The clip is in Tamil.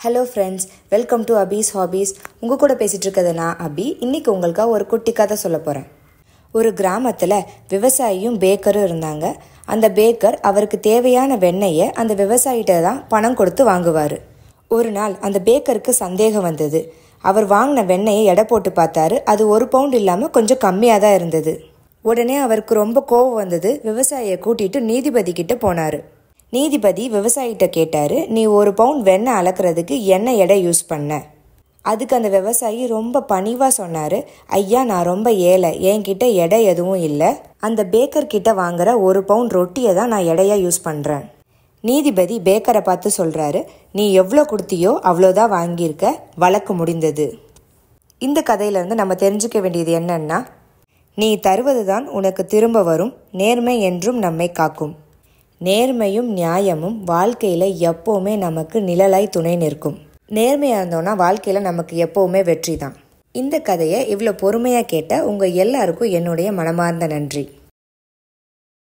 ஹலோ ஃப்ரெண்ட்ஸ், வெல்கம் டு அபீஸ் ஹாபீஸ். உங்கள் கூட பேசிகிட்டு இருக்கிறது நான் அபி. இன்றைக்கி உங்களுக்காக ஒரு குட்டி கதை சொல்ல போகிறேன். ஒரு கிராமத்தில் விவசாயியும் பேக்கரும் இருந்தாங்க. அந்த பேக்கர் அவருக்கு தேவையான வெண்ணெயை அந்த விவசாயிகிட்ட தான் பணம் கொடுத்து வாங்குவார். ஒரு நாள் அந்த பேக்கருக்கு சந்தேகம் வந்தது. அவர் வாங்கின வெண்ணெயை எடை போட்டு பார்த்தாரு. அது 1 பவுண்ட் இல்லாமல் கொஞ்சம் கம்மியாக தான் இருந்தது. உடனே அவருக்கு ரொம்ப கோபம் வந்தது. விவசாயியை கூட்டிகிட்டு நீதிபதி கிட்ட போனார். நீதிபதி விவசாயிகிட்ட கேட்டார், நீ 1 பவுண்ட் வெண்ணெய் அளக்கிறதுக்கு என்ன எடை யூஸ் பண்ண? அதுக்கு அந்த விவசாயி ரொம்ப பணிவாக சொன்னார், ஐயா நான் ரொம்ப ஏழை, என்கிட்ட எடை எதுவும் இல்லை. அந்த பேக்கர் கிட்ட வாங்குற 1 பவுண்ட் ரொட்டியை தான் நான் எடையாக யூஸ் பண்ணுறேன். நீதிபதி பேக்கரை பார்த்து சொல்கிறாரு, நீ எவ்வளோ கொடுத்தியோ அவ்வளோதான் வாங்கியிருக்க, வழக்கு முடிந்தது. இந்த கதையிலேருந்து நம்ம தெரிஞ்சுக்க வேண்டியது என்னன்னா, நீ தருவது தான் உனக்கு திரும்ப வரும், நேர்மை என்றும் நம்மை காக்கும். நேர்மையும் நியாயமும் வாழ்க்கையில் எப்போவுமே நமக்கு நிழலாய் துணை நிற்கும். நேர்மையாக இருந்தோன்னா வாழ்க்கையில் நமக்கு எப்போவுமே வெற்றி தான். இந்த கதையை இவ்வளோ பொறுமையாக கேட்ட உங்கள் எல்லாருக்கும் என்னுடைய மனமார்ந்த நன்றி.